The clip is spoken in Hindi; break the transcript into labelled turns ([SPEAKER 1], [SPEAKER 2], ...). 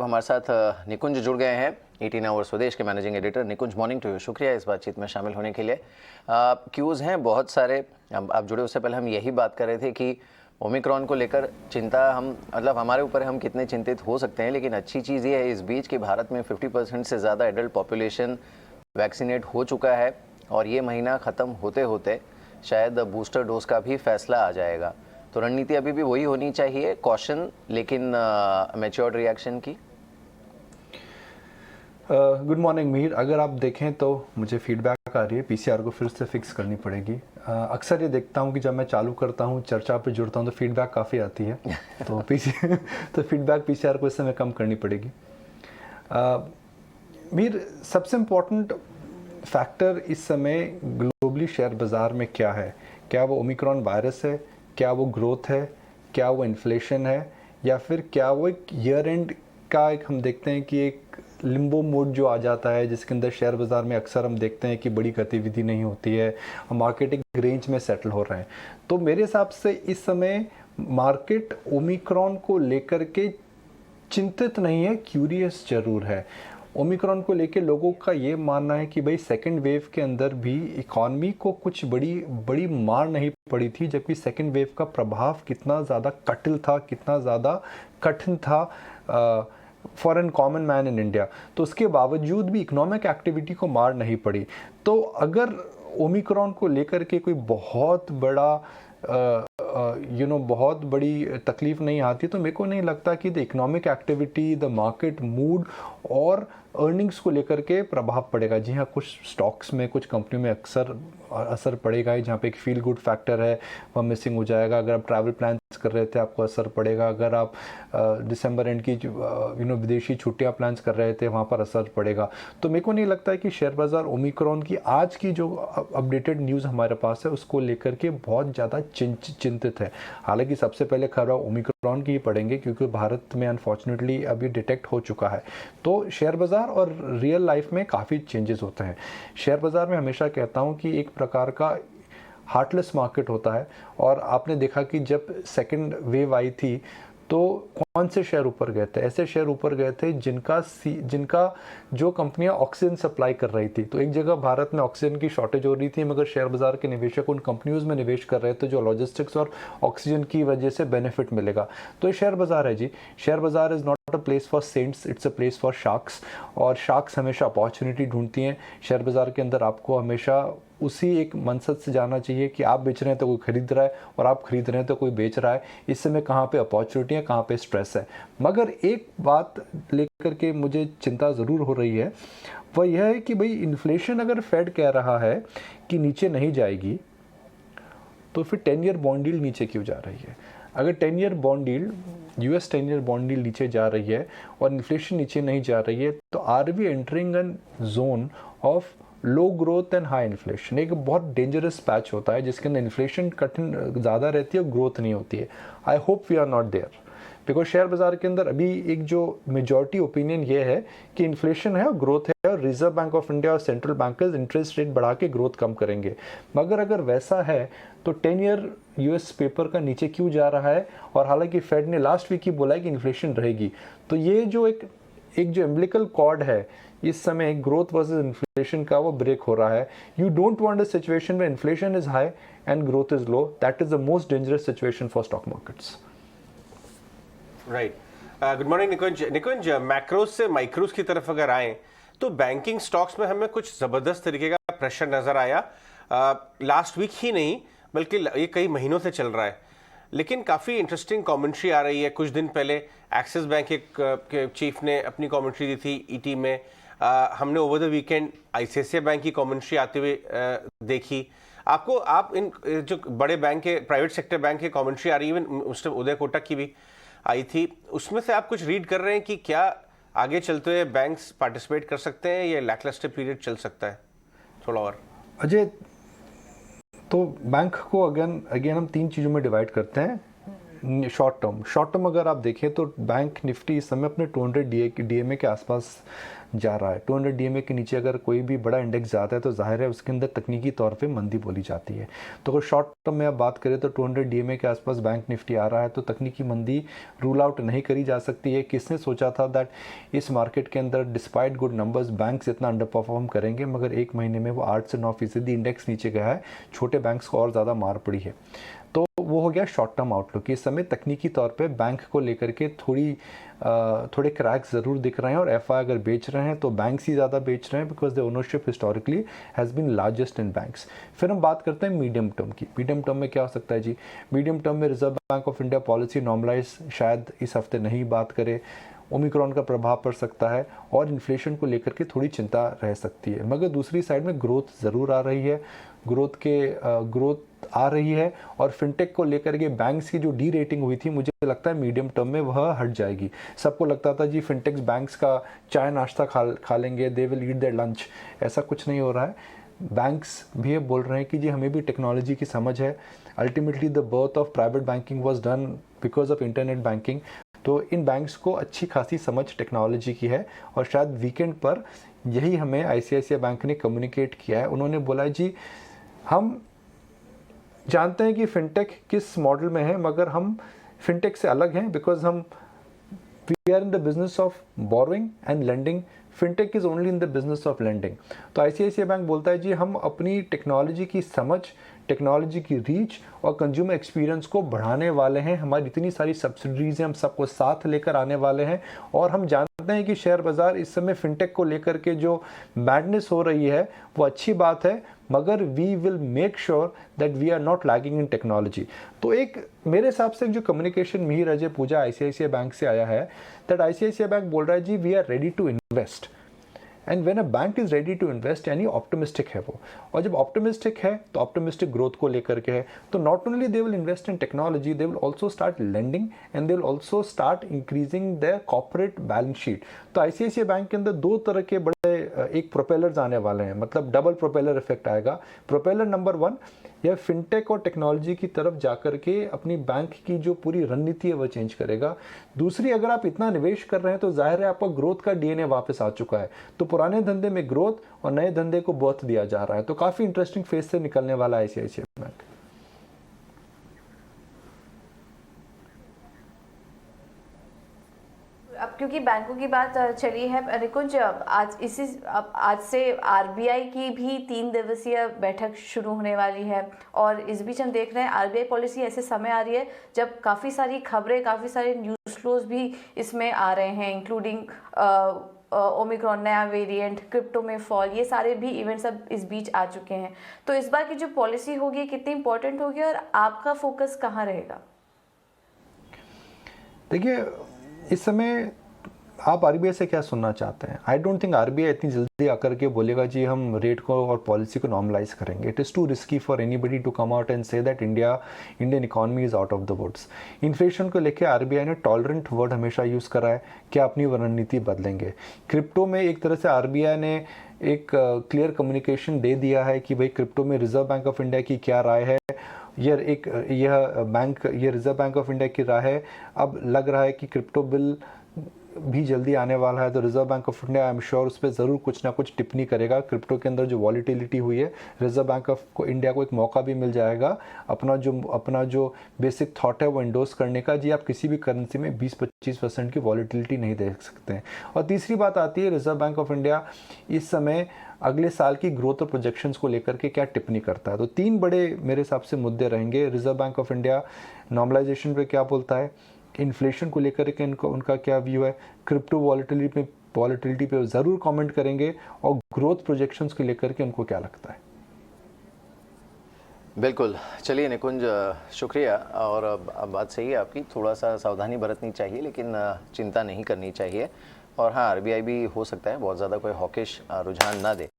[SPEAKER 1] हमारे साथ निकुंज जुड़ गए हैं 18 आवर स्वदेश के managing editor. Nikunj, morning to you, शुक्रिया इस बातचीत में शामिल होने के लिए। क्यूज़ हैं बहुत सारे। आप जुड़े उससे पहले हम यही बात कर रहे थे कि ओमिक्रॉन को लेकर चिंता हम मतलब हमारे ऊपर हम कितने चिंतित हो सकते हैं, लेकिन अच्छी चीज़ ये है इस बीच कि भारत में 50% से ज़्यादा एडल्ट पॉपुलेशन वैक्सीनेट हो चुका है और ये महीना ख़त्म होते होते शायद बूस्टर डोज का भी फैसला आ जाएगा। तो रणनीति अभी भी वही होनी चाहिए, कॉशन लेकिन मैच्योर्ड रिएक्शन की।
[SPEAKER 2] Good morning Mir. अगर आप देखें तो मुझे फीडबैक आ रही है, पीसीआर को फिर से फिक्स करनी पड़ेगी। अक्सर ये देखता हूँ कि जब मैं चालू करता हूँ, चर्चा पे जुड़ता हूँ तो फीडबैक काफ़ी आती है तो तो फीडबैक पीसीआर को इस समय कम करनी पड़ेगी। मीर, सबसे इम्पोर्टेंट फैक्टर इस समय ग्लोबली शेयर बाज़ार में क्या है? क्या वो ओमिक्रॉन वायरस है, क्या वो ग्रोथ है, क्या वो इन्फ्लेशन है, या फिर क्या वो एक ईयर एंड का एक हम देखते हैं कि एक लिम्बो मोड जो आ जाता है, जिसके अंदर शेयर बाज़ार में अक्सर हम देखते हैं कि बड़ी गतिविधि नहीं होती है, मार्केट एक रेंज में सेटल हो रहे हैं। तो मेरे हिसाब से इस समय मार्केट ओमिक्रॉन को लेकर के चिंतित नहीं है, क्यूरियस जरूर है। ओमिक्रॉन को लेके लोगों का ये मानना है कि भाई सेकेंड वेव के अंदर भी इकॉनमी को कुछ बड़ी मार नहीं पड़ी थी, जबकि सेकेंड वेव का प्रभाव कितना ज़्यादा कटिल था, कितना ज़्यादा कठिन था for an common man in India. तो उसके बावजूद भी इकोनॉमिक एक्टिविटी को मार नहीं पड़ी। तो अगर ओमिक्रॉन को लेकर के कोई बहुत बड़ा बहुत बड़ी तकलीफ नहीं आती, तो मेरे को नहीं लगता कि the economic activity, the market mood और अर्निंग्स को लेकर के प्रभाव पड़ेगा। जी हाँ, कुछ स्टॉक्स में, कुछ कंपनियों में अक्सर असर पड़ेगा ही, जहाँ पे एक फील गुड फैक्टर है वह मिसिंग हो जाएगा। अगर आप ट्रैवल प्लान्स कर रहे थे, आपको असर पड़ेगा। अगर आप दिसंबर एंड की विदेशी छुट्टियाँ प्लान्स कर रहे थे, वहाँ पर असर पड़ेगा। तो मेरे को नहीं लगता है कि शेयर बाज़ार ओमिक्रॉन की आज की जो अपडेटेड न्यूज़ हमारे पास है उसको लेकर के बहुत ज़्यादा चिंतित है। हालांकि सबसे पहले खबर ओमिक्रॉन की ही पड़ेंगे, क्योंकि भारत में अनफॉर्चुनेटली अभी डिटेक्ट हो चुका है। तो शेयर बाज़ार और रियल लाइफ में काफ़ी चेंजेस होते हैं। शेयर बाज़ार में हमेशा कहता हूँ कि एक प्रकार का हार्टलेस मार्केट होता है, और आपने देखा कि जब सेकंड वेव आई थी तो कौन से शेयर ऊपर गए थे? ऐसे शेयर ऊपर गए थे जिनका जो कंपनियां ऑक्सीजन सप्लाई कर रही थी। तो एक जगह भारत में ऑक्सीजन की शॉर्टेज हो रही थी, मगर शेयर बाजार के निवेशक उन कंपनियों में निवेश कर रहे थे जो लॉजिस्टिक्स और ऑक्सीजन की वजह से बेनिफिट मिलेगा। तो ये शेयर बाजार है जी। शेयर बाजार is not a place for cents, it's a place for sharks. और शार्क्स हमेशा अपॉर्चुनिटी ढूंढती हैं। शेयर बाजार के अंदर आपको हमेशा उसी एक मनसद से जाना चाहिए कि आप बेच रहे हैं तो कोई खरीद रहा है, और आप खरीद रहे हैं तो कोई बेच रहा है। इस समय कहाँ पे अपॉर्चुनिटी है, कहाँ पे स्ट्रेस है। मगर एक बात लेकर के मुझे चिंता ज़रूर हो रही है, वह यह है कि भाई इन्फ्लेशन अगर फेड कह रहा है कि नीचे नहीं जाएगी, तो फिर 10 ईयर बॉन्ड डील नीचे क्यों जा रही है? अगर 10 year bond deal, US 10 year bond deal नीचे जा रही है और इन्फ्लेशन नीचे नहीं जा रही है, तो are we entering an zone of low growth and high inflation? एक बहुत डेंजरस पैच होता है जिसके अंदर इन्फ्लेशन कठिन ज़्यादा रहती है और ग्रोथ नहीं होती है। I hope we are not there, because share बाजार के अंदर अभी एक जो मेजॉरिटी ओपिनियन ये है कि इन्फ्लेशन है और ग्रोथ है, और रिजर्व बैंक ऑफ इंडिया और सेंट्रल बैंकर्स इंटरेस्ट रेट बढ़ा के ग्रोथ कम करेंगे। मगर अगर वैसा है तो 10 ईयर US पेपर का नीचे क्यों जा रहा है? और हालांकि फेड ने लास्ट वीक ही बोला है कि इन्फ्लेशन रहेगी। तो ये जो एक जो एम्बिलिकल कॉर्ड है इस समय ग्रोथ वर्सेस इन्फ्लेशन का, वो ब्रेक हो रहा है। You don't want a situation में inflation is high and growth is low. That is the most dangerous situation for stock markets.
[SPEAKER 3] Right. Good morning Nikunj, macros से माइक्रोज की तरफ अगर आए तो बैंकिंग स्टॉक्स में हमें कुछ जबरदस्त तरीके का प्रेशर नजर आया। लास्ट वीक ही नहीं बल्कि ये कई महीनों से चल रहा है। लेकिन काफ़ी इंटरेस्टिंग कमेंट्री आ रही है। कुछ दिन पहले एक्सिस बैंक के चीफ ने अपनी कमेंट्री दी थी ईटी में। हमने over the weekend ICICI bank की कमेंट्री आते हुए देखी। आप इन जो बड़े बैंक के, प्राइवेट सेक्टर बैंक के कमेंट्री आ रही है, इवन उस टाइम उदय कोटक की भी आई थी, उसमें से आप कुछ रीड कर रहे हैं कि क्या आगे चलते हुए बैंक्स पार्टिसिपेट कर सकते हैं या लैकलस्टर पीरियड चल सकता है थोड़ा और?
[SPEAKER 2] अजय, तो बैंक को अगेन हम 3 चीज़ों में डिवाइड करते हैं। शॉर्ट टर्म अगर आप देखें तो बैंक निफ्टी इस समय अपने 200 DMA के आसपास जा रहा है। 200 DMA के नीचे अगर कोई भी बड़ा इंडेक्स जाता है तो जाहिर है उसके अंदर तकनीकी तौर पे मंदी बोली जाती है। तो अगर शॉर्ट टर्म में आप बात करें तो 200 DMA के आसपास बैंक निफ्टी आ रहा है तो तकनीकी मंदी रूल आउट नहीं करी जा सकती है। किसने सोचा था दैट इस मार्केट के अंदर डिस्पाइट गुड नंबर्स बैंक्स इतना अंडर परफॉर्म करेंगे, मगर एक महीने में वो 8 से 9% इंडेक्स नीचे गया है। छोटे बैंक्स को और ज़्यादा मार पड़ी है। तो वो हो गया शॉर्ट टर्म आउटलुक। इस समय तकनीकी तौर पे बैंक को लेकर के थोड़े क्रैक्स ज़रूर दिख रहे हैं और एफआई अगर बेच रहे हैं तो बैंक्स ही ज़्यादा बेच रहे हैं because the ownership historically has been largest in banks. फिर हम बात करते हैं मीडियम टर्म की। मीडियम टर्म में क्या हो सकता है जी? मीडियम टर्म में Reserve Bank of India policy normalize शायद इस हफ्ते नहीं बात करे, ओमिक्रॉन का प्रभाव पड़ सकता है और इन्फ्लेशन को लेकर के थोड़ी चिंता रह सकती है। मगर दूसरी साइड में ग्रोथ ज़रूर आ रही है, ग्रोथ आ रही है और फिनटेक को लेकर के बैंक्स की जो डी रेटिंग हुई थी मुझे लगता है मीडियम टर्म में वह हट जाएगी। सबको लगता था जी फिनटेक्स बैंक्स का चाय नाश्ता खा लेंगे, they will eat there lunch. ऐसा कुछ नहीं हो रहा है। बैंक्स भी ये बोल रहे हैं कि जी हमें भी टेक्नोलॉजी की समझ है। Ultimately the birth of private banking was done because of internet banking. तो इन बैंक्स को अच्छी खासी समझ टेक्नोलॉजी की है और शायद वीकेंड पर यही हमें ICICI बैंक ने कम्युनिकेट किया है। उन्होंने बोला जी हम जानते हैं कि फिनटेक किस मॉडल में है, मगर हम फिनटेक से अलग हैं because we are in the business of borrowing and lending. Fintech is only in the business of lending. तो ICICI बैंक बोलता है जी हम अपनी टेक्नोलॉजी की समझ, टेक्नोलॉजी की रीच और कंज्यूमर एक्सपीरियंस को बढ़ाने वाले हैं। हमारी इतनी सारी सब्सिडीज हैं, हम सबको साथ लेकर आने वाले हैं। और हम जानते हैं कि शेयर बाज़ार इस समय फिनटेक को लेकर के जो मैडनेस हो रही है वो अच्छी बात है, मगर we will make sure that we are not lagging in technology. तो एक मेरे हिसाब से जो communication Mihir Ajay Puja ICICI bank से आया है दैट ICICI बैंक बोल रहा है जी we are ready to invest. And when a bank is ready to invest यानी ऑप्टिमिस्टिक है वो, और जब ऑप्टिमिस्टिक है तो ऑप्टिमिस्टिक ग्रोथ को लेकर के है। तो not only they will invest in technology, they will also start lending and they will also start increasing there corporate balance sheet. तो ICICI बैंक के अंदर दो तरह के बड़े एक प्रोपेलर्स आने वाले हैं, मतलब डबल प्रोपेलर इफेक्ट आएगा। प्रोपेलर नंबर 1 यह फिनटेक और टेक्नोलॉजी की तरफ जाकर के अपनी बैंक की जो पूरी रणनीति है वह चेंज करेगा। दूसरी, अगर आप इतना निवेश कर रहे हैं तो जाहिर है आपका ग्रोथ का DNA वापस आ चुका है। तो पुराने धंधे में ग्रोथ और नए धंधे को बर्थ दिया जा रहा है। तो काफी इंटरेस्टिंग फेज से निकलने वाला है ICICI बैंक।
[SPEAKER 4] अब क्योंकि बैंकों की बात चली है निकुंज, आज से RBI की भी 3 दिवसीय बैठक शुरू होने वाली है और इस बीच हम देख रहे हैं RBI पॉलिसी ऐसे समय आ रही है जब काफ़ी सारी खबरें, काफ़ी सारे न्यूज़ फ्लोज भी इसमें आ रहे हैं, इंक्लूडिंग ओमिक्रॉन नया वेरिएंट, क्रिप्टो में फॉल, ये सारे भी इवेंट्स अब इस बीच आ चुके हैं। तो इस बार की जो पॉलिसी होगी कितनी इंपॉर्टेंट होगी और आपका फोकस कहाँ रहेगा?
[SPEAKER 2] देखिए इस समय आप RBI से क्या सुनना चाहते हैं? आई डोंट थिंक RBI इतनी जल्दी आकर के बोलेगा जी हम रेट को और पॉलिसी को नॉर्मलाइज करेंगे। It is too risky for anybody to come out and say that Indian economy is out of the woods. Inflation को लेकर RBI ने टॉलरेंट वर्ड हमेशा यूज़ करा है। क्या अपनी रणनीति बदलेंगे? क्रिप्टो में एक तरह से RBI ने एक क्लियर कम्युनिकेशन दे दिया है कि भाई क्रिप्टो में रिजर्व बैंक ऑफ इंडिया की क्या राय है। यह रिजर्व बैंक ऑफ इंडिया की राय है। अब लग रहा है कि क्रिप्टो बिल भी जल्दी आने वाला है तो reserve Bank of India I am sure उस पर ज़रूर कुछ ना कुछ टिप्पणी करेगा। क्रिप्टो के अंदर जो वॉलीटिलिटी हुई है, रिजर्व बैंक ऑफ इंडिया को एक मौका भी मिल जाएगा अपना जो बेसिक थॉट है वो इंडोर्स करने का। जी आप किसी भी करेंसी में 20-25% की वॉलीटिलिटी नहीं देख सकते हैं। और तीसरी बात आती है रिजर्व बैंक ऑफ इंडिया इस समय अगले साल की ग्रोथ और प्रोजेक्शंस को लेकर के क्या टिप्पणी करता है। तो 3 बड़े मेरे हिसाब से मुद्दे रहेंगे। Reserve Bank of India normalization पे क्या बोलता है, इन्फ्लेशन को लेकर के उनका क्या व्यू है, क्रिप्टो वॉलीटिलिटी पे ज़रूर कमेंट करेंगे और ग्रोथ प्रोजेक्शंस को लेकर के उनको क्या लगता है।
[SPEAKER 1] बिल्कुल, चलिए निकुंज शुक्रिया। और अब बात सही है आपकी, थोड़ा सा सावधानी बरतनी चाहिए लेकिन चिंता नहीं करनी चाहिए। और हाँ, RBI भी हो सकता है बहुत ज़्यादा कोई हॉकिश रुझान ना दे।